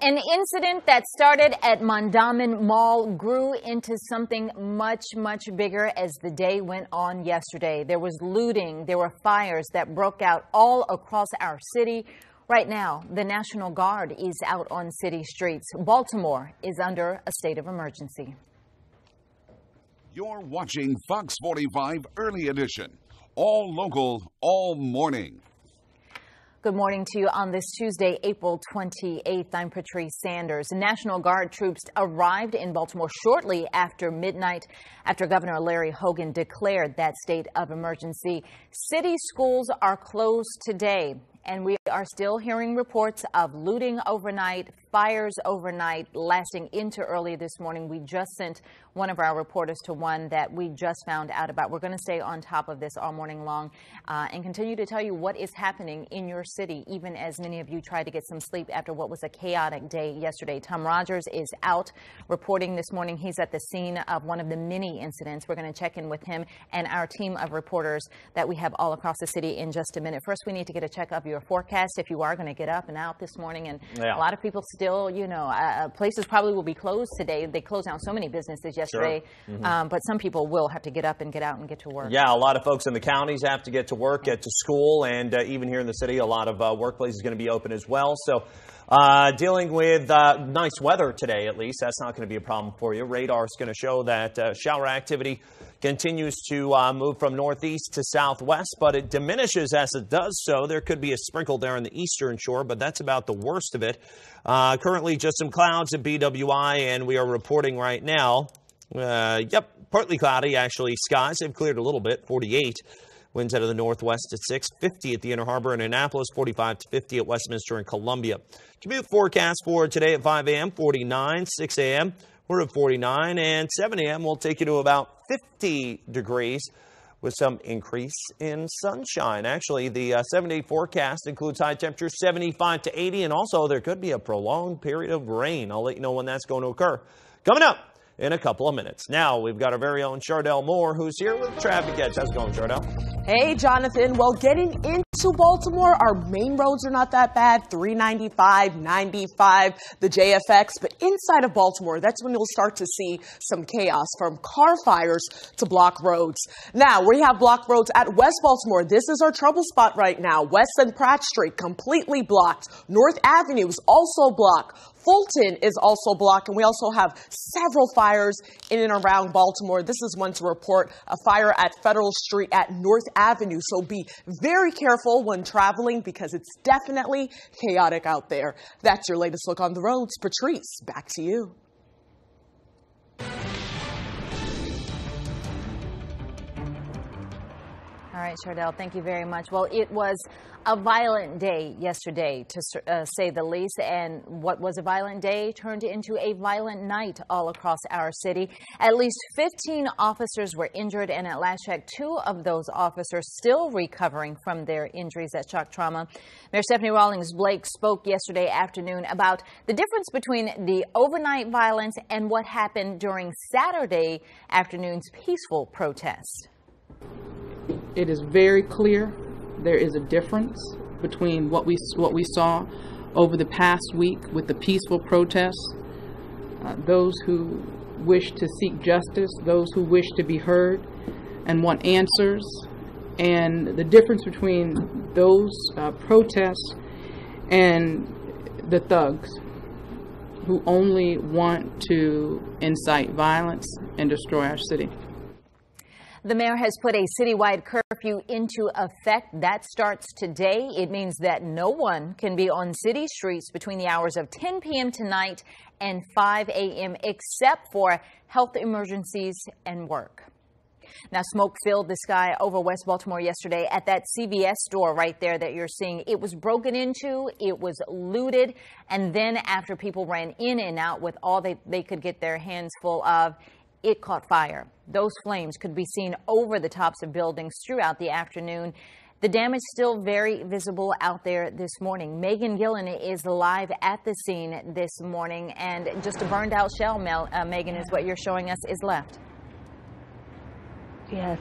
An incident that started at Mandelberg Mall grew into something much, much bigger as the day went on yesterday. There was looting. There were fires that broke out all across our city. Right now, the National Guard is out on city streets. Baltimore is under a state of emergency. You're watching Fox 45 Early Edition. All local, all morning. Good morning to you on this Tuesday, April 28th. I'm Patrice Sanders. National Guard troops arrived in Baltimore shortly after midnight after Governor Larry Hogan declared that state of emergency. City schools are closed today, and we are still hearing reports of looting overnight, fires overnight, lasting into early this morning. We just sent one of our reporters to one that we just found out about. We're going to stay on top of this all morning long and continue to tell you what is happening in your city, even as many of you try to get some sleep after what was a chaotic day yesterday. Tom Rogers is out reporting this morning. He's at the scene of one of the many incidents. We're going to check in with him and our team of reporters that we have all across the city in just a minute. First, we need to get a check of your forecast if you are going to get up and out this morning. And a lot of people still, places probably will be closed today. They closed down so many businesses yesterday, but some people will have to get up and get out and get to work. Yeah, a lot of folks in the counties have to get to work, get to school, and even here in the city, a lot of workplaces going to be open as well. So dealing with nice weather today, at least. That's not going to be a problem for you. Radar is going to show that shower activity continues to move from northeast to southwest, but it diminishes as it does so. There could be a sprinkle there in the eastern shore, but that's about the worst of it. Currently just some clouds at BWI, and we are reporting right now, partly cloudy, actually. Skies have cleared a little bit, 48. Winds out of the northwest at 6, 50 at the Inner Harbor and Annapolis, 45 to 50 at Westminster and Columbia. Commute forecast for today at 5 a.m., 49, 6 a.m., we're at 49, and 7 a.m. will take you to about 50 degrees with some increase in sunshine. Actually, the 7-day forecast includes high temperatures 75 to 80, and also there could be a prolonged period of rain. I'll let you know when that's going to occur. Coming up in a couple of minutes. Now, we've got our very own Chardell Moore, who's here with Traffic Edge. How's it going, Chardell? Hey, Jonathan. Well, getting into Baltimore, our main roads are not that bad. 395, 95, the JFX. But inside of Baltimore, that's when you'll start to see some chaos, from car fires to block roads. Now, we have blocked roads at West Baltimore. This is our trouble spot right now. West and Pratt Street completely blocked. North Avenue is also blocked. Fulton is also blocked, and we also have several fires in and around Baltimore. This is one to report, a fire at Federal Street at North Avenue. So be very careful when traveling because it's definitely chaotic out there. That's your latest look on the roads. Patrice, back to you. All right, Chardell, thank you very much. Well, it was a violent day yesterday, to say the least, and what was a violent day turned into a violent night all across our city. At least 15 officers were injured, and at last check, 2 of those officers still recovering from their injuries at shock trauma. Mayor Stephanie Rawlings Blake spoke yesterday afternoon about the difference between the overnight violence and what happened during Saturday afternoon's peaceful protest. It is very clear there is a difference between what we saw over the past week with the peaceful protests, those who wish to seek justice, those who wish to be heard and want answers, and the difference between those protests and the thugs who only want to incite violence and destroy our city. The mayor has put a citywide curfew into effect. That starts today. It means that no one can be on city streets between the hours of 10 p.m. tonight and 5 a.m. except for health emergencies and work. Now, smoke filled the sky over West Baltimore yesterday at that CVS store right there that you're seeing. It was broken into, it was looted, and then after people ran in and out with all they could get their hands full of, it caught fire. Those flames could be seen over the tops of buildings throughout the afternoon. The damage still very visible out there this morning. Megan Gillen is live at the scene this morning, and just a burned out shell, Megan, is what you're showing us is left. Yes.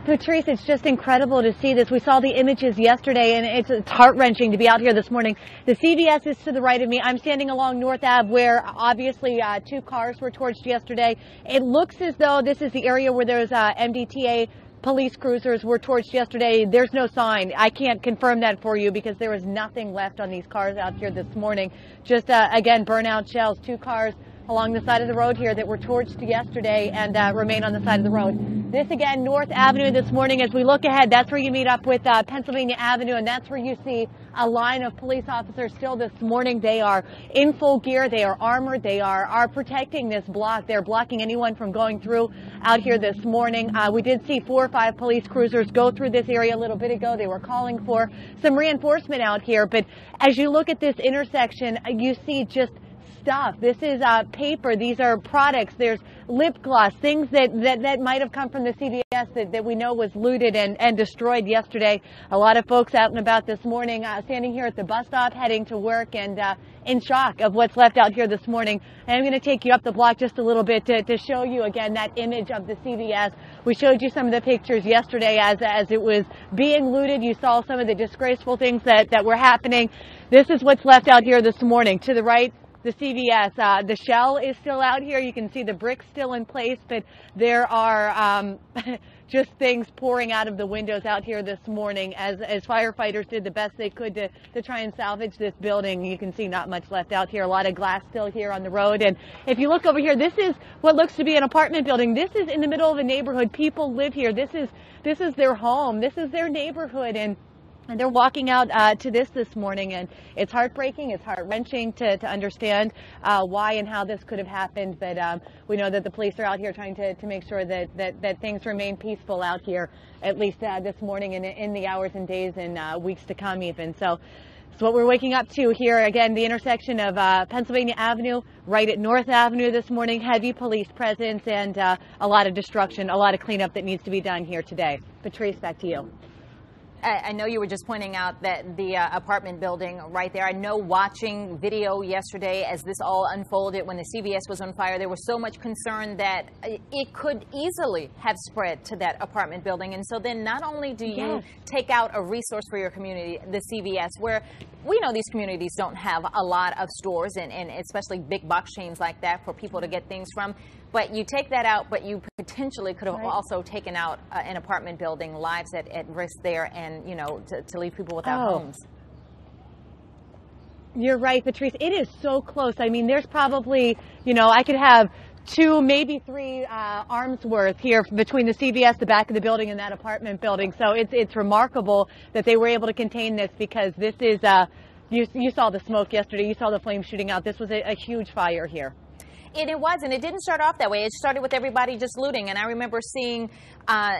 Patrice, it's just incredible to see this. We saw the images yesterday, and it's heart-wrenching to be out here this morning. The CVS is to the right of me. I'm standing along North Ave where obviously 2 cars were torched yesterday. It looks as though this is the area where those MDTA police cruisers were torched yesterday. There's no sign. I can't confirm that for you because there was nothing left on these cars out here this morning. Just, again, burnout shells. 2 cars along the side of the road here that were torched yesterday and remain on the side of the road. This again, North Avenue this morning. As we look ahead, that's where you meet up with Pennsylvania Avenue, and that's where you see a line of police officers still this morning. They are in full gear. They are armored. They are protecting this block. They're blocking anyone from going through out here this morning. We did see 4 or 5 police cruisers go through this area a little bit ago. They were calling for some reinforcement out here. But as you look at this intersection, you see just stuff. This is paper. These are products. There's lip gloss, things that might have come from the CVS that we know was looted and destroyed yesterday. A lot of folks out and about this morning, standing here at the bus stop, heading to work and in shock of what's left out here this morning. And I'm going to take you up the block just a little bit to show you again that image of the CVS. We showed you some of the pictures yesterday as it was being looted. You saw some of the disgraceful things that were happening. This is what's left out here this morning. To the right, the CVS. The shell is still out here. You can see the bricks still in place, but there are just things pouring out of the windows out here this morning as firefighters did the best they could to try and salvage this building. You can see not much left out here. A lot of glass still here on the road. And if you look over here, this is what looks to be an apartment building. This is in the middle of a neighborhood. People live here. This is their home. This is their neighborhood. And they're walking out to this morning, and it's heartbreaking. It's heart-wrenching to understand why and how this could have happened. But we know that the police are out here trying to make sure that things remain peaceful out here, at least this morning and in the hours and days and weeks to come even. So it's what we're waking up to here. Again, the intersection of Pennsylvania Avenue, right at North Avenue this morning. Heavy police presence and a lot of destruction, a lot of cleanup that needs to be done here today. Patrice, back to you. I know you were just pointing out that the apartment building right there. I know watching video yesterday as this all unfolded when the CVS was on fire, there was so much concern that it could easily have spread to that apartment building. And so then not only do you take out a resource for your community, the CVS, where we know these communities don't have a lot of stores and especially big box chains like that for people to get things from. But you take that out, but you potentially could have also taken out an apartment building, lives at risk there, and, you know, to leave people without homes. You're right, Patrice. It is so close. I mean, there's probably, you know, I could have 2, maybe 3 arms worth here between the CVS, the back of the building, and that apartment building. So it's remarkable that they were able to contain this because this is, you saw the smoke yesterday. You saw the flames shooting out. This was a huge fire here. It was, and it didn't start off that way. It started with everybody just looting, and I remember seeing,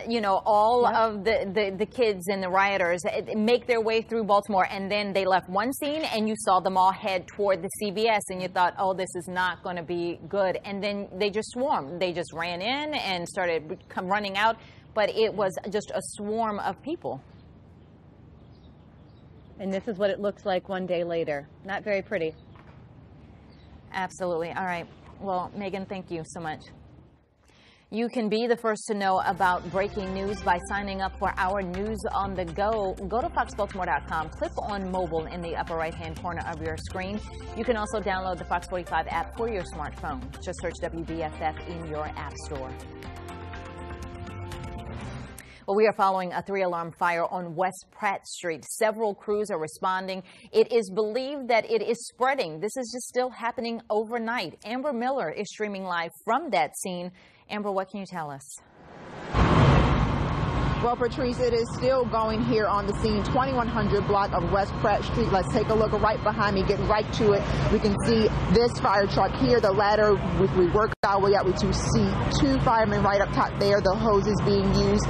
you know, all of the kids and the rioters make their way through Baltimore, and then they left one scene, and you saw them all head toward the CVS, and you thought, oh, this is not going to be good. And then they just swarmed. They just ran in and started running out, but it was just a swarm of people. And this is what it looks like one day later. Not very pretty. Absolutely. All right. Well, Megan, thank you so much. You can be the first to know about breaking news by signing up for our News on the Go. Go to foxbaltimore.com, click on mobile in the upper right-hand corner of your screen. You can also download the Fox 45 app for your smartphone. Just search WBFF in your app store. Well, we are following a 3-alarm fire on West Pratt Street. Several crews are responding. It is believed that it is spreading. This is just still happening overnight. Amber Miller is streaming live from that scene. Amber, what can you tell us? Well, Patrice, it is still going here on the scene, 2100 block of West Pratt Street. Let's take a look right behind me, get right to it. We can see this fire truck here, the ladder. We work our way out. We see 2 firemen right up top there, the hoses being used.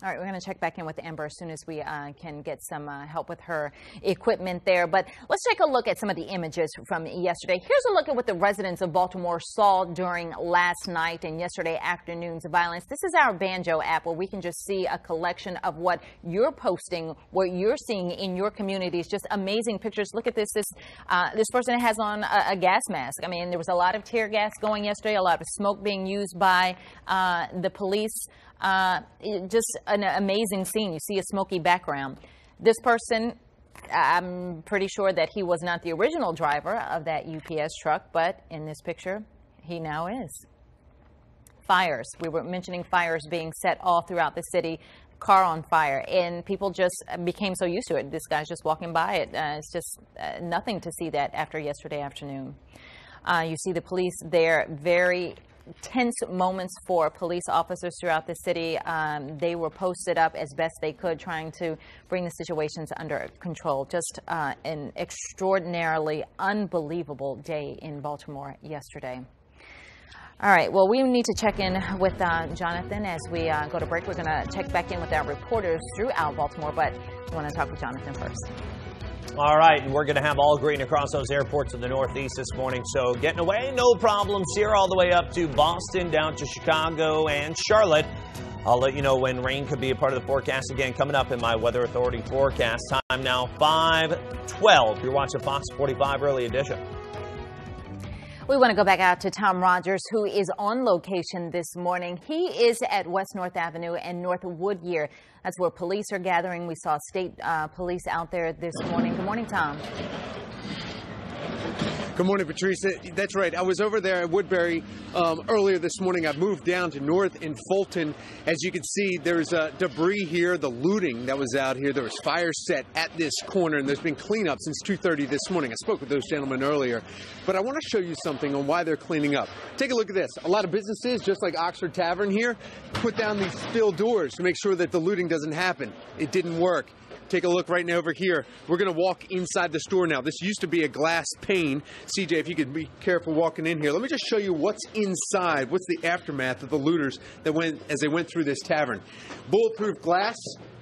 All right, we're going to check back in with Amber as soon as we can get some help with her equipment there. But let's take a look at some of the images from yesterday. Here's a look at what the residents of Baltimore saw during last night and yesterday afternoon's violence. This is our Banjo app where we can just see a collection of what you're posting, what you're seeing in your communities. Just amazing pictures. Look at this. This person has on a gas mask. I mean, there was a lot of tear gas going yesterday, a lot of smoke being used by the police. Just an amazing scene. You see a smoky background. This person, I'm pretty sure that he was not the original driver of that UPS truck, but in this picture, he now is. Fires. We were mentioning fires being set all throughout the city. Car on fire, and people just became so used to it. This guy's just walking by it. It's just nothing to see that after yesterday afternoon. You see the police there. Very tense moments for police officers throughout the city. They were posted up as best they could, trying to bring the situations under control. Just an extraordinarily unbelievable day in Baltimore yesterday. All right, well, we need to check in with Jonathan as we go to break. We're going to check back in with our reporters throughout Baltimore, but we want to talk with Jonathan first. All right, and we're going to have all green across those airports in the Northeast this morning. So getting away, no problems here, all the way up to Boston, down to Chicago and Charlotte. I'll let you know when rain could be a part of the forecast again coming up in my Weather Authority forecast. Time now 5:12. You're watching Fox 45 Early Edition. We want to go back out to Tom Rogers, who is on location this morning. He is at West North Avenue and North Woodyear. That's where police are gathering. We saw state police out there this morning. Good morning, Tom. Good morning, Patrice. That's right. I was over there at Woodbury earlier this morning. I've moved down to North in Fulton. As you can see, there's debris here, the looting that was out here. There was fire set at this corner, and there's been cleanup since 2:30 this morning. I spoke with those gentlemen earlier. But I want to show you something on why they're cleaning up. Take a look at this. A lot of businesses, just like Oxford Tavern here, put down these steel doors to make sure that the looting doesn't happen. It didn't work. Take a look right now over here. We're going to walk inside the store now. This used to be a glass pane. CJ, if you could be careful walking in here. Let me just show you what's inside. What's the aftermath of the looters that went as they went through this tavern. Bulletproof glass.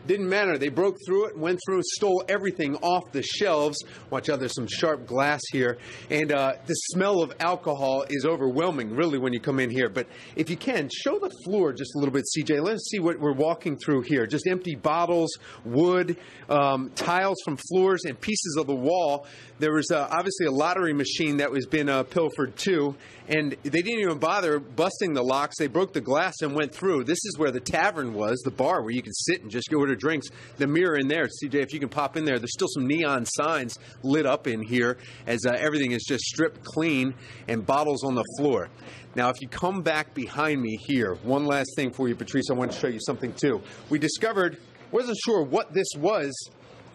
Didn't matter. They broke through it, went through, stole everything off the shelves. Watch out, there's some sharp glass here. And the smell of alcohol is overwhelming, really, when you come in here. But if you can, show the floor just a little bit, CJ. Let's see what we're walking through here. Just empty bottles, wood, tiles from floors, and pieces of the wall. There was obviously a lottery machine that was been pilfered, too. And they didn't even bother busting the locks. They broke the glass and went through. This is where the tavern was, the bar where you can sit and just go order drinks. The mirror in there, CJ, if you can pop in there, there's still some neon signs lit up in here as everything is just stripped clean and bottles on the floor. Now, if you come back behind me here, one last thing for you, Patrice, I want to show you something too. We discovered, wasn't sure what this was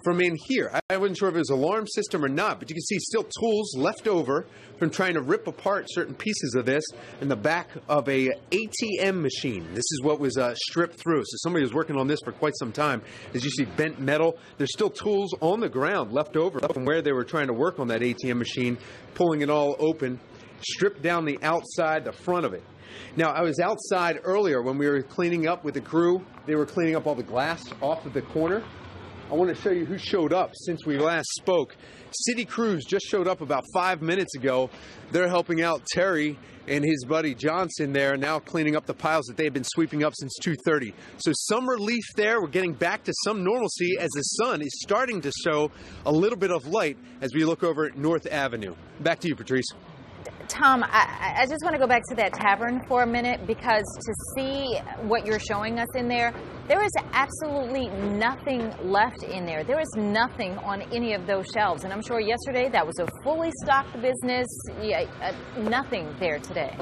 from in here. I wasn't sure if it was an alarm system or not, but you can see still tools left over from trying to rip apart certain pieces of this in the back of a ATM machine. This is what was stripped through. So somebody was working on this for quite some time. As you see, bent metal. There's still tools on the ground left over from where they were trying to work on that ATM machine, pulling it all open, stripped down the outside, the front of it. Now, I was outside earlier when we were cleaning up with the crew. They were cleaning up all the glass off of the corner. I want to show you who showed up since we last spoke. City crews just showed up about 5 minutes ago. They're helping out Terry and his buddy Johnson there, now cleaning up the piles that they've been sweeping up since 2:30. So some relief there. We're getting back to some normalcy as the sun is starting to show a little bit of light as we look over at North Avenue. Back to you, Patrice. Tom, I just want to go back to that tavern for a minute, because to see what you're showing us in there, there is absolutely nothing left in there. There is nothing on any of those shelves. And I'm sure yesterday that was a fully stocked business. Yeah, nothing there today.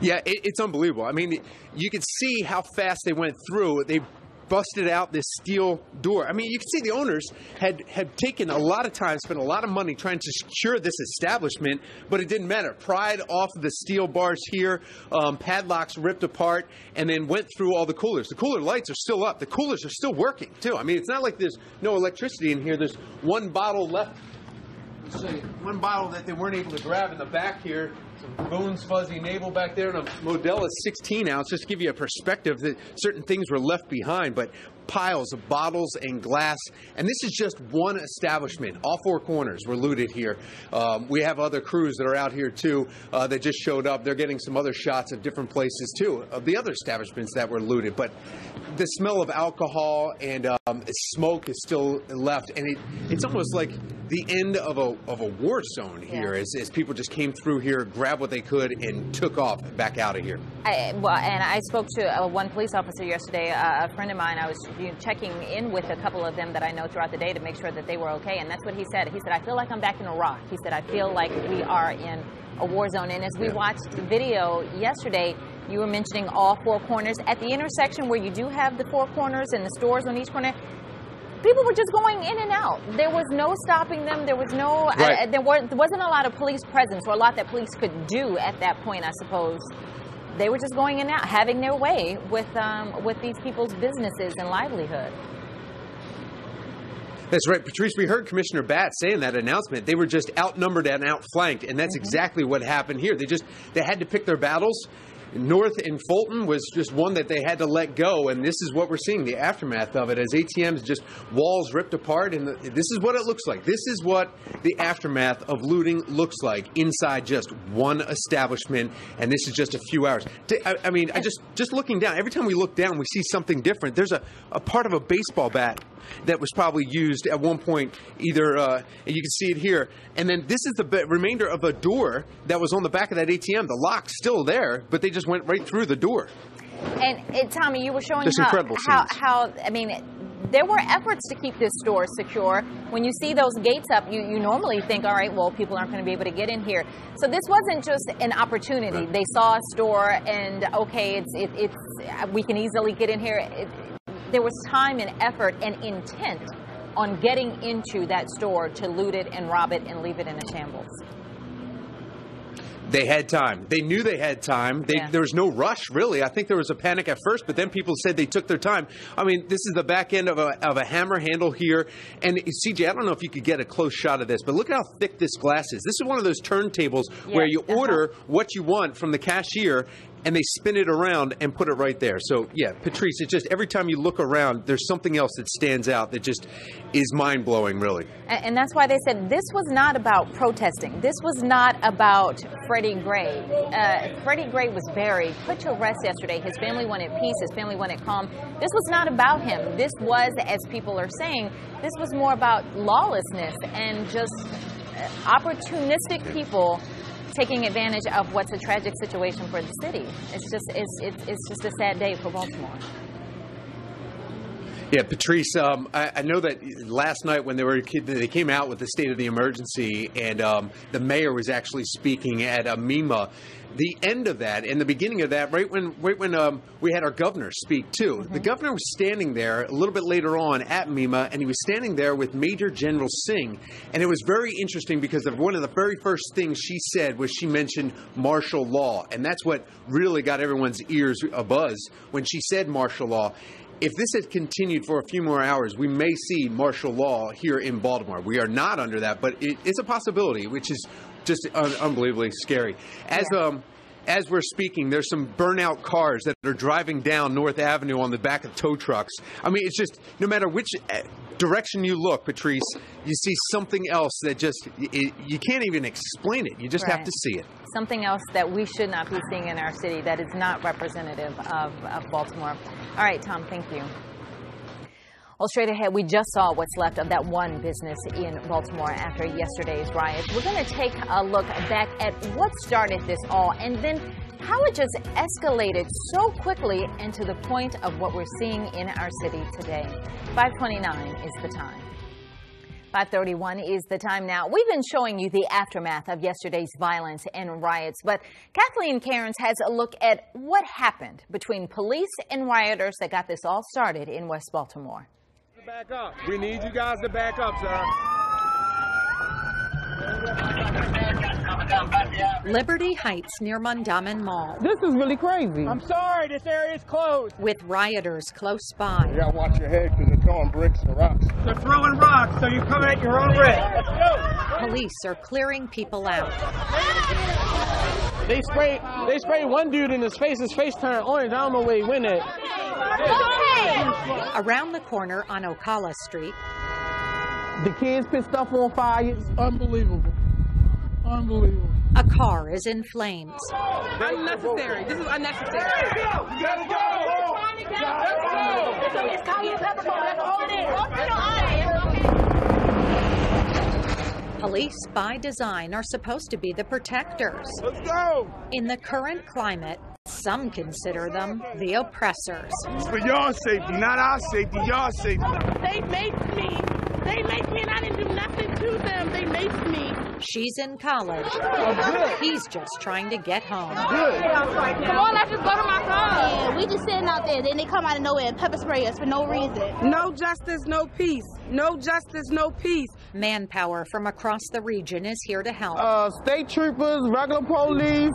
Yeah, it's unbelievable. I mean, you can see how fast they went through. They busted out this steel door. I mean, you can see the owners had taken a lot of time, spent a lot of money trying to secure this establishment, but it didn't matter. Pried off the steel bars here, padlocks ripped apart, and then went through all the coolers. The cooler lights are still up. The coolers are still working, too. I mean, it's not like there's no electricity in here. There's one bottle left. One bottle that they weren't able to grab in the back here. Bones Fuzzy Navel back there, and a Modelo 16 ounce, just to give you a perspective that certain things were left behind, but piles of bottles and glass. And this is just one establishment. All four corners were looted here. We have other crews that are out here too that just showed up. They're getting some other shots of different places too, of the other establishments that were looted. But the smell of alcohol and smoke is still left, and it's almost like the end of a war zone here, as people just came through here, grabbed what they could, and took off back out of here. And I spoke to one police officer yesterday, a friend of mine. I was checking in with a couple of them that I know throughout the day to make sure that they were okay, and that's what he said. He said, I feel like I'm back in Iraq. He said, I feel like we are in a war zone. And as we watched the video yesterday, you were mentioning all four corners. At the intersection where you do have the four corners and the stores on each corner, people were just going in and out. There was no stopping them. There was no, there wasn't a lot of police presence, or a lot that police could do at that point, I suppose. They were just going in and out, having their way with these people's businesses and livelihood. That's right, Patrice. We heard Commissioner Batt say in that announcement they were just outnumbered and outflanked, and that's exactly what happened here. They had to pick their battles. North in Fulton was just one that they had to let go, and this is what we're seeing, the aftermath of it, as ATMs, just walls ripped apart, and this is what it looks like. This is what the aftermath of looting looks like inside just one establishment, and this is just a few hours. I mean, just looking down, every time we look down, we see something different. There's a part of a baseball bat that was probably used at one point, either, and you can see it here, and then this is the remainder of a door that was on the back of that ATM. The lock's still there, but they just went right through the door. And Tommy, you were showing how I mean, there were efforts to keep this store secure. When you see those gates up, you normally think, all right, well, people aren't going to be able to get in here. So this wasn't just an opportunity. Right. They saw a store and, okay, we can easily get in here. There was time and effort and intent on getting into that store to loot it and rob it and leave it in a shambles. They had time. They knew they had time. There was no rush, really. I think there was a panic at first, but then people said they took their time. I mean, this is the back end of a hammer handle here. And CJ, I don't know if you could get a close shot of this, but look at how thick this glass is. This is one of those turntables where you order what you want from the cashier, and they spin it around and put it right there. So, yeah, Patrice, it's just every time you look around, there's something else that stands out that just is mind-blowing, really. And that's why they said this was not about protesting. This was not about Freddie Gray. Freddie Gray was buried, put to rest yesterday. His family wanted peace. His family wanted calm. This was not about him. This was, as people are saying, this was more about lawlessness and just opportunistic people taking advantage of what's a tragic situation for the city. It's just a sad day for Baltimore. Yeah, Patrice, I know that last night when they came out with the state of the emergency, and the mayor was actually speaking at MEMA. The end of that and the beginning of that, right when we had our governor speak too. The governor was standing there a little bit later on at MEMA, and he was standing there with Major General Singh. And it was very interesting because one of the very first things she said was she mentioned martial law. And that's what really got everyone's ears abuzz when she said martial law. If this had continued for a few more hours, we may see martial law here in Baltimore. We are not under that, but it's a possibility, which is just unbelievably scary. As we're speaking, there's some burnout cars that are driving down North Avenue on the back of tow trucks. I mean, it's just, no matter which direction you look, Patrice, you see something else that just, you can't even explain it. You just have to see it. Something else that we should not be seeing in our city that is not representative of Baltimore. All right, Tom, thank you. Well, straight ahead, we just saw what's left of that one business in Baltimore after yesterday's riots. We're going to take a look back at what started this all and then how it just escalated so quickly and to the point of what we're seeing in our city today. 5:29 is the time. 5:31 is the time now. We've been showing you the aftermath of yesterday's violence and riots, but Kathleen Cairns has a look at what happened between police and rioters that got this all started in West Baltimore. Back up. We need you guys to back up, sir. Liberty Heights near Mondawmin Mall. This is really crazy. I'm sorry, this area is closed. With rioters close by. You gotta watch your head because they're throwing bricks and rocks. They're throwing rocks, so you come at your own risk. Let's go. Police are clearing people out. They sprayed one dude in his face. His face turned orange. I don't know where he went at. Around the corner on Ocala Street, The kids put stuff on fire. It's unbelievable. Unbelievable. a car is in flames. Unnecessary. This is unnecessary. You gotta go. Police, by design, are supposed to be the protectors. Let's go. In the current climate, some consider them the oppressors. It's for your safety, not our safety, your safety. They maced me. They maced me and I didn't do nothing to them. They maced me. She's in college. He's just trying to get home. Come on, let's just go to my car. Yeah, we just sitting out there. Then they come out of nowhere and pepper spray us for no reason. No justice, no peace. No justice, no peace. Manpower from across the region is here to help. State troopers, regular police.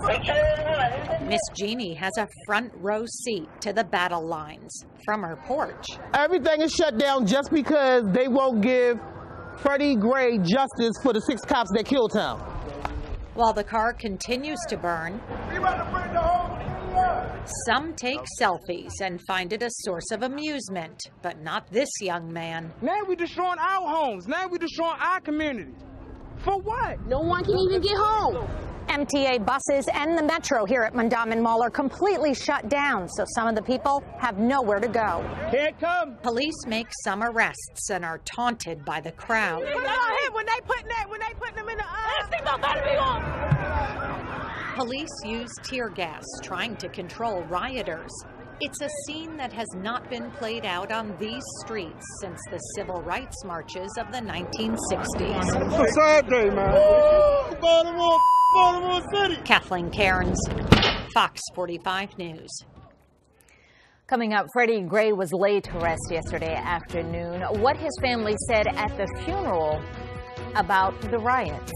Miss Jeannie has a front row seat to the battle lines from her porch. Everything is shut down just because they won't give Freddie Gray justice for the 6 cops that killed him. While the car continues to burn, some take selfies and find it a source of amusement, but not this young man. Now we're destroying our homes. Now we're destroying our community. For what? No one can even get home. MTA buses and the metro here at Mandelberg Mall are completely shut down, so some of the people have nowhere to go. Can't come. Police make some arrests and are taunted by the crowd. When they putting them in the seatbelt better be on. Police use tear gas trying to control rioters. It's a scene that has not been played out on these streets since the civil rights marches of the 1960s. It's a sad day, man. Baltimore City. Kathleen Cairns, Fox 45 News. Coming up, Freddie Gray was laid to rest yesterday afternoon. What his family said at the funeral about the riots.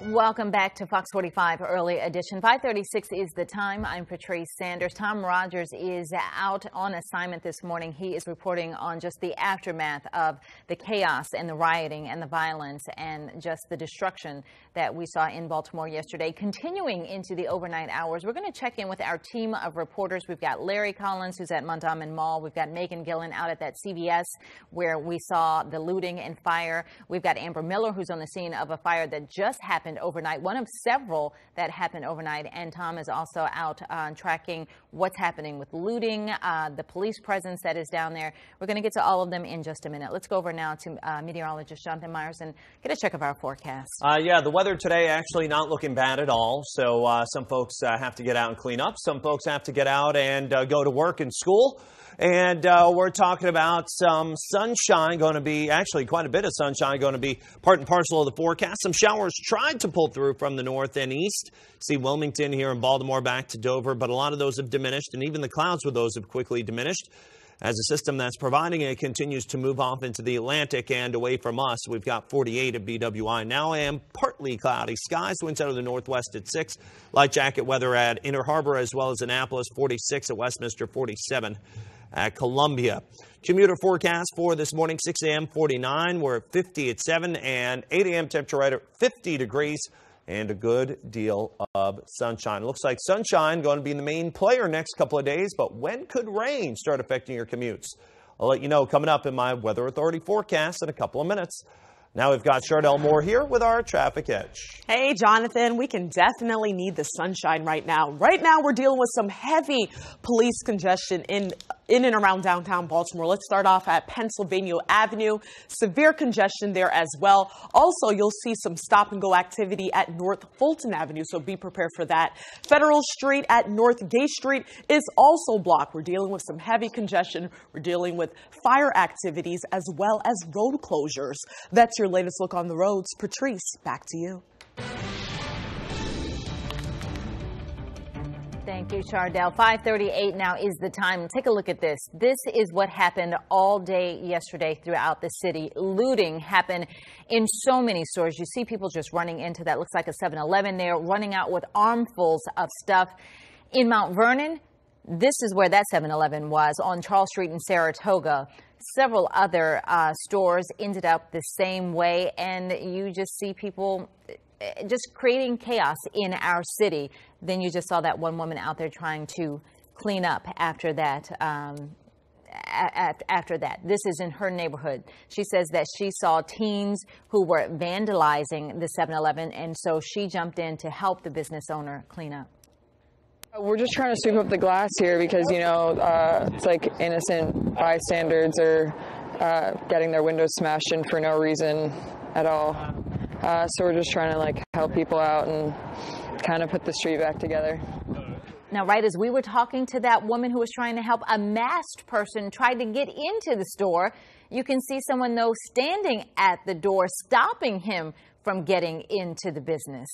Welcome back to Fox 45 Early Edition. 5:36 is the time. I'm Patrice Sanders. Tom Rogers is out on assignment this morning. He is reporting on just the aftermath of the chaos and the rioting and the violence and just the destruction that we saw in Baltimore yesterday. Continuing into the overnight hours, we're going to check in with our team of reporters. We've got Larry Collins, who's at Mandelberg Mall. We've got Megan Gillen out at that CVS where we saw the looting and fire. We've got Amber Miller, who's on the scene of a fire that just happened overnight, one of several that happened overnight. And Tom is also out tracking what's happening with looting, the police presence that is down there. We're going to get to all of them in just a minute. Let's go over now to meteorologist Jonathan Myers and get a check of our forecast. Yeah, the weather today actually not looking bad at all. So some folks have to get out and clean up. Some folks have to get out and go to work and school. And we're talking about some sunshine going to be, actually quite a bit of sunshine going to be part and parcel of the forecast. Some showers tried to pull through from the north and east. See Wilmington here in Baltimore back to Dover, but a lot of those have diminished, and even the clouds with those have quickly diminished as the system that's providing it continues to move off into the Atlantic and away from us. We've got 48 at BWI now and partly cloudy skies. Winds out of the northwest at 6. Light jacket weather at Inner Harbor as well as Annapolis, 46 at Westminster, 47 at Columbia. Commuter forecast for this morning, 6 a.m. 49. We're at 50 at 7 and 8 a.m. temperature right at 50 degrees and a good deal of sunshine. Looks like sunshine going to be the main player next couple of days, but when could rain start affecting your commutes? I'll let you know coming up in my Weather Authority forecast in a couple of minutes. Now we've got Chardell Moore here with our Traffic Edge. Hey, Jonathan, we can definitely need the sunshine right now. Right now, we're dealing with some heavy police congestion in and around downtown Baltimore. Let's start off at Pennsylvania Avenue. Severe congestion there as well. Also, you'll see some stop-and-go activity at North Fulton Avenue, so be prepared for that. Federal Street at North Gay Street is also blocked. We're dealing with some heavy congestion. We're dealing with fire activities as well as road closures. That's your latest look on the roads. Patrice, back to you. Thank you, Chardell. 5:38 now is the time. Take a look at this. This is what happened all day yesterday throughout the city. Looting happened in so many stores. You see people just running into that. Looks like a 7-Eleven there, running out with armfuls of stuff. In Mount Vernon, this is where that 7-Eleven was on Charles Street in Saratoga. Several other stores ended up the same way, and you just see people just creating chaos in our city. Then you just saw that one woman out there trying to clean up after that. This is in her neighborhood. She says that she saw teens who were vandalizing the 7-Eleven, and so she jumped in to help the business owner clean up. We're just trying to sweep up the glass here because, you know, it's like innocent bystanders are getting their windows smashed in for no reason at all. So we're just trying to like help people out and kind of put the street back together. Now, right as we were talking to that woman who was trying to help, a masked person tried to get into the store. You can see someone, though, standing at the door, stopping him from getting into the business.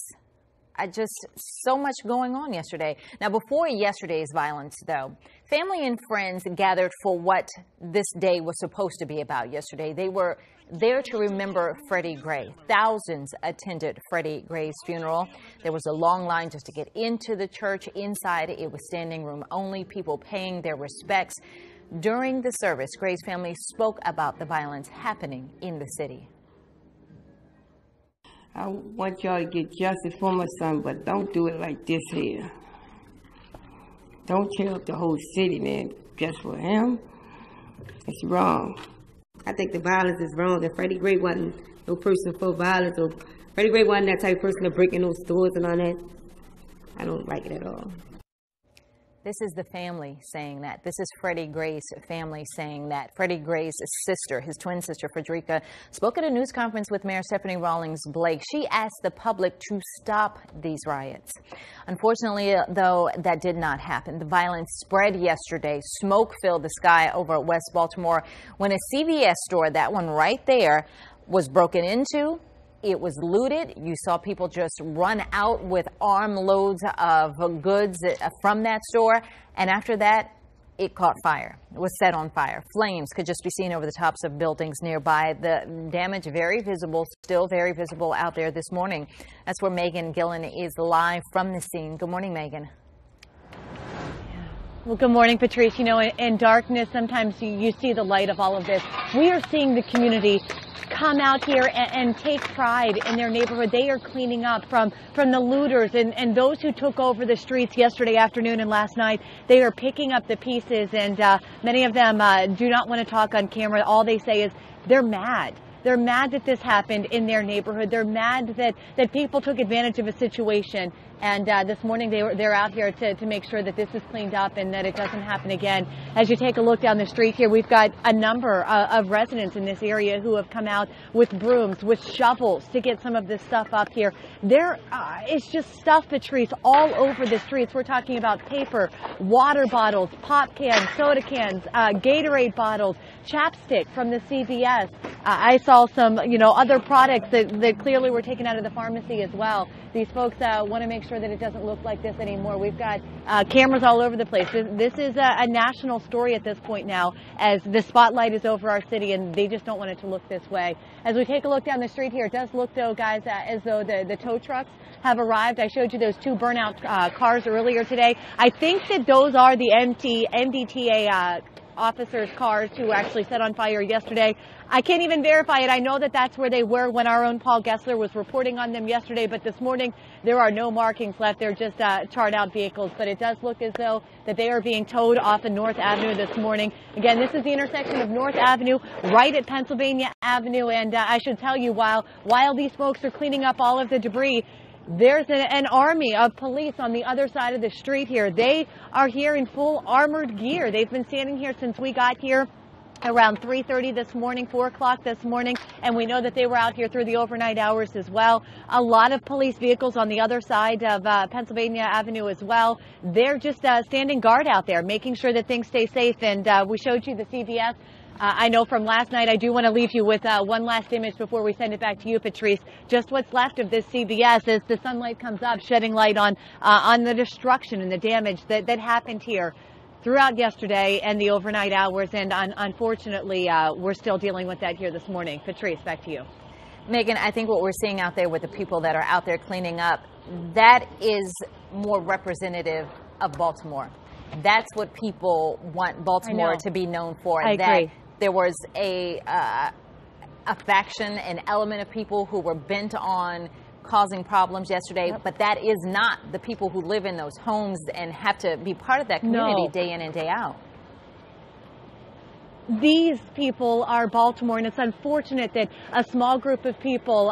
So much going on yesterday. Now, before yesterday's violence, though, family and friends gathered for what this day was supposed to be about yesterday. They were there to remember Freddie Gray. Thousands attended Freddie Gray's funeral. There was a long line just to get into the church. Inside, it was standing room only, people paying their respects. During the service, Gray's family spoke about the violence happening in the city. I want y'all to get justice for my son, but don't do it like this here. Don't tear up the whole city, man, just for him. It's wrong. I think the violence is wrong, and Freddie Gray wasn't no person for violence, or Freddie Gray wasn't that type of person to break in those stores and all that. I don't like it at all. This is the family saying that. This is Freddie Gray's family saying that. Freddie Gray's sister, his twin sister, Frederica, spoke at a news conference with Mayor Stephanie Rawlings Blake. She asked the public to stop these riots. Unfortunately, though, that did not happen. The violence spread yesterday. Smoke filled the sky over West Baltimore when a CVS store, that one right there, was broken into. It was looted. You saw people just run out with armloads of goods from that store. And after that, it caught fire. It was set on fire. Flames could just be seen over the tops of buildings nearby. The damage very visible, still very visible out there this morning. That's where Megan Gillen is live from the scene. Good morning, Megan. Well, good morning, Patrice. You know, in darkness, sometimes you see the light of all of this. We are seeing the community come out here and take pride in their neighborhood. They are cleaning up from the looters and those who took over the streets yesterday afternoon and last night. They are picking up the pieces, and many of them do not want to talk on camera. All they say is they're mad. They're mad that this happened in their neighborhood. They're mad that people took advantage of a situation. And this morning they're out here to make sure that this is cleaned up and that it doesn't happen again. As you take a look down the street here, we've got a number of residents in this area who have come out with brooms, with shovels to get some of this stuff up here. There is just stuff, Patrice, all over the streets. We're talking about paper, water bottles, pop cans, soda cans, Gatorade bottles, chapstick from the CVS. I saw some, other products that clearly were taken out of the pharmacy as well. These folks want to make sure that it doesn't look like this anymore. We've got cameras all over the place. This is a national story at this point now, as the spotlight is over our city, and they just don't want it to look this way. As we take a look down the street here, it does look, though, guys, as though the tow trucks have arrived. I showed you those two burnout cars earlier today. I think that those are the MDTA officers' cars who actually set on fire yesterday. I can't even verify it. I know that that's where they were when our own Paul Gessler was reporting on them yesterday, but this morning there are no markings left. They're just charred out vehicles, but it does look as though that they are being towed off of North Avenue this morning. Again, this is the intersection of North Avenue right at Pennsylvania Avenue, and I should tell you, while these folks are cleaning up all of the debris, there's an army of police on the other side of the street here. They are here in full armored gear. They've been standing here since we got here around 3:30 this morning, 4 o'clock this morning, and we know that they were out here through the overnight hours as well. A lot of police vehicles on the other side of Pennsylvania Avenue as well. They're just standing guard out there, making sure that things stay safe, and we showed you the CVS. I know from last night. I do want to leave you with one last image before we send it back to you, Patrice. Just what's left of this CVS as the sunlight comes up, shedding light on the destruction and the damage that happened here throughout yesterday and the overnight hours. And unfortunately, we're still dealing with that here this morning. Patrice, back to you. Megan, I think what we're seeing out there with the people that are out there cleaning up, that is more representative of Baltimore. That's what people want Baltimore to be known for. I agree. there was a faction, an element of people who were bent on causing problems yesterday, but that is not the people who live in those homes and have to be part of that community day in and day out. These people are Baltimore, and it's unfortunate that a small group of people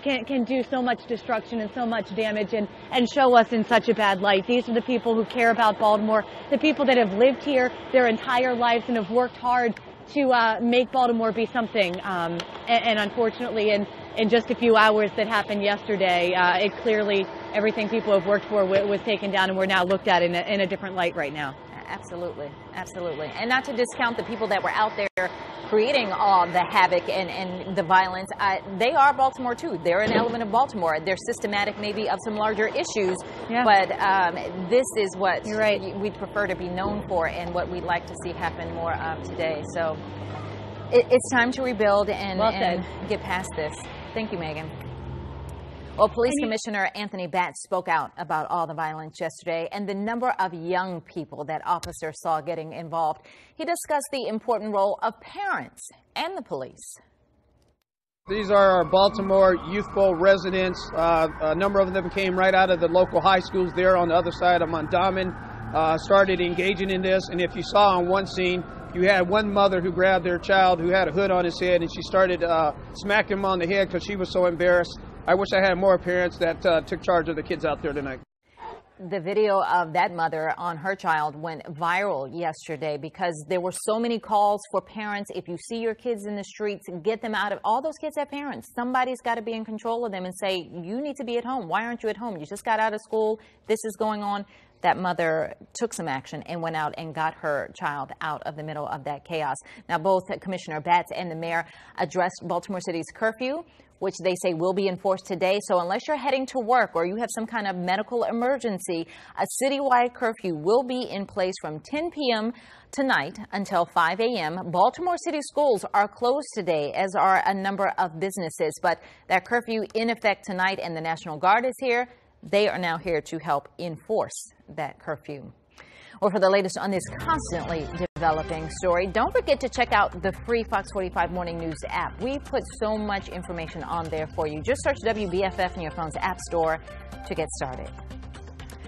can do so much destruction and so much damage and show us in such a bad light. These are the people who care about Baltimore, the people that have lived here their entire lives and have worked hard to make Baltimore be something. And unfortunately, in just a few hours that happened yesterday, it clearly, everything people have worked for was taken down, and we're now looked at in a different light right now. Absolutely, absolutely. And not to discount the people that were out there creating all the havoc and the violence. They are Baltimore, too. They're an element of Baltimore. They're systematic, maybe, of some larger issues. Yeah. But this is what we'd prefer to be known for and what we'd like to see happen more of today. So it's time to rebuild and get past this. Thank you, Megan. Well, Police Commissioner Anthony Batts spoke out about all the violence yesterday and the number of young people that officers saw getting involved. He discussed the important role of parents and the police. These are our Baltimore youthful residents. A number of them came right out of the local high schools there on the other side of Mandelberg, started engaging in this. And if you saw on one scene, you had one mother who grabbed their child who had a hood on his head, and she started smacking him on the head because she was so embarrassed. I wish I had more parents that took charge of the kids out there tonight. The video of that mother on her child went viral yesterday because there were so many calls for parents. If you see your kids in the streets, get them out of. All those kids have parents. Somebody's got to be in control of them and say, you need to be at home. Why aren't you at home? You just got out of school. This is going on. That mother took some action and went out and got her child out of the middle of that chaos. Now, both Commissioner Batts and the mayor addressed Baltimore City's curfew, which they say will be enforced today. So unless you're heading to work or you have some kind of medical emergency, a citywide curfew will be in place from 10 p.m. tonight until 5 a.m. Baltimore City schools are closed today, as are a number of businesses. But that curfew in effect tonight, and the National Guard is here. They are now here to help enforce that curfew. Well, for the latest on this constantly developing story, don't forget to check out the free Fox 45 Morning News app. We put so much information on there for you. Just search WBFF in your phone's app store to get started.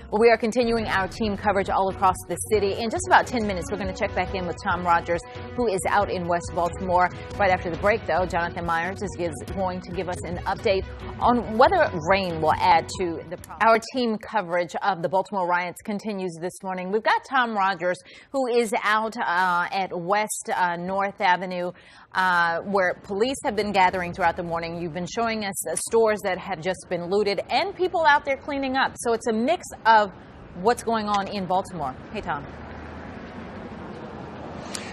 Well, we are continuing our team coverage all across the city. In just about 10 minutes, we're going to check back in with Tom Rogers, who is out in West Baltimore. Right after the break, though, Jonathan Myers is going to give us an update on whether rain will add to the problem. Our team coverage of the Baltimore riots continues this morning. We've got Tom Rogers, who is out at West North Avenue, where police have been gathering throughout the morning. You've been showing us stores that have just been looted and people out there cleaning up. So it's a mix of what's going on in Baltimore. Hey, Tom.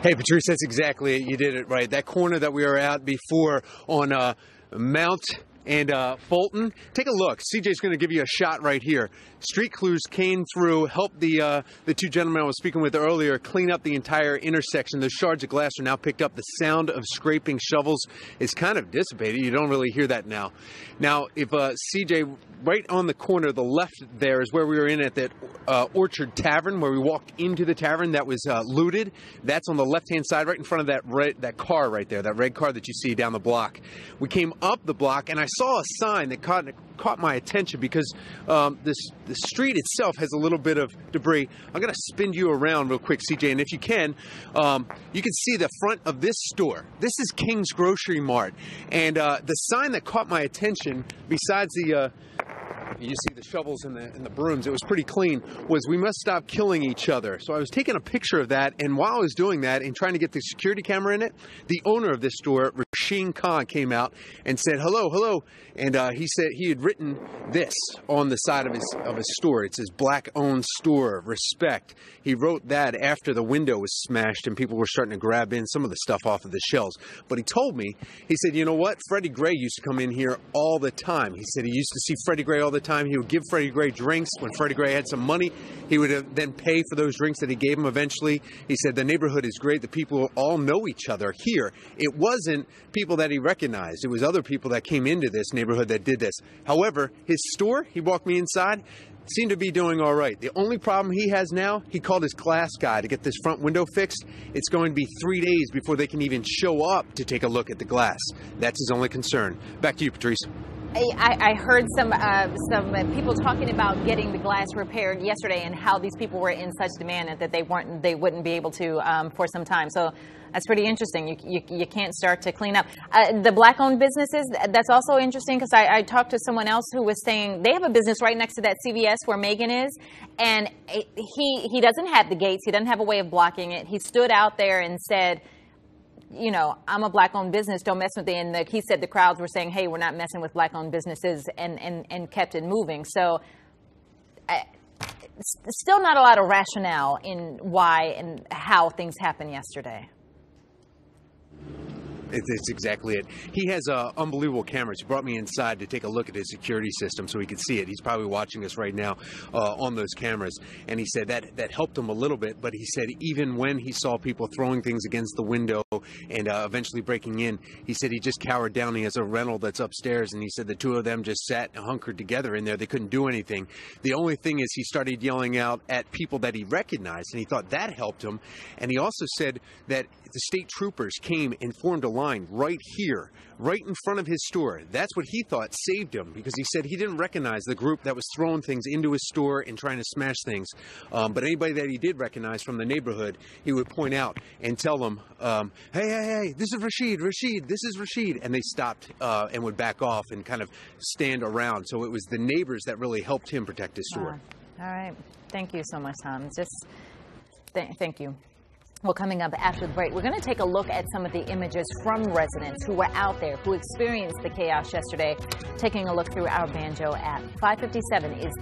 Hey, Patrice, that's exactly it. You did it right. That corner that we were at before on Mount and Fulton. Take a look. CJ's going to give you a shot right here. Street crews came through, helped the two gentlemen I was speaking with earlier clean up the entire intersection. The shards of glass are now picked up. The sound of scraping shovels is kind of dissipated. You don't really hear that now. Now, if CJ, right on the corner, the left there is where we were in at that Orchard Tavern, where we walked into the tavern that was looted. That's on the left-hand side, right in front of that car right there, that red car that you see down the block. We came up the block, and I saw a sign that caught my attention because the street itself has a little bit of debris. I'm going to spin you around real quick, CJ, and if you can see the front of this store. This is King's Grocery Mart, and the sign that caught my attention, besides the you see the shovels and the brooms, it was pretty clean, was we must stop killing each other. So I was taking a picture of that, and while I was doing that and trying to get the security camera in it, the owner of this store, Rasheen Khan, came out and said, hello, hello. And he said he had written this on the side of his store. It says, black-owned store, respect. He wrote that after the window was smashed and people were starting to grab in some of the stuff off of the shelves. But he told me, he said, you know what? Freddie Gray used to come in here all the time. He said he used to see Freddie Gray all the time. He would give Freddie Gray drinks. When Freddie Gray had some money, he would then pay for those drinks that he gave him eventually. He said the neighborhood is great. The people all know each other here. It wasn't people that he recognized. It was other people that came into this neighborhood that did this. However, his store, he walked me inside, seemed to be doing all right. The only problem he has now, he called his glass guy to get this front window fixed. It's going to be 3 days before they can even show up to take a look at the glass. That's his only concern. Back to you, Patrice. I heard some people talking about getting the glass repaired yesterday and how these people were in such demand and that they wouldn't be able to for some time. So that's pretty interesting. You can't start to clean up. The black-owned businesses, that's also interesting because I talked to someone else who was saying they have a business right next to that CVS where Megan is, and he doesn't have the gates. He doesn't have a way of blocking it. He stood out there and said, you know, I'm a black-owned business, don't mess with it. And he said the crowds were saying, hey, we're not messing with black-owned businesses, and kept it moving. So still not a lot of rationale in why and how things happened yesterday. It's exactly it. He has unbelievable cameras. He brought me inside to take a look at his security system so he could see it. He's probably watching us right now on those cameras. And he said that helped him a little bit, but he said even when he saw people throwing things against the window and eventually breaking in, he said he just cowered down. He has a rental that's upstairs, and he said the two of them just sat and hunkered together in there. They couldn't do anything. The only thing is he started yelling out at people that he recognized, and he thought that helped him. And he also said that the state troopers came and formed a line right here, right in front of his store. That's what he thought saved him, because he said he didn't recognize the group that was throwing things into his store and trying to smash things. But anybody that he did recognize from the neighborhood, he would point out and tell them, hey, this is Rashid, this is Rashid. And they stopped and would back off and kind of stand around. So it was the neighbors that really helped him protect his store. All right. Thank you so much, Tom. Thank you. Well, coming up after the break, we're going to take a look at some of the images from residents who were out there, who experienced the chaos yesterday. Taking a look through our Banjo app. 5:57 is the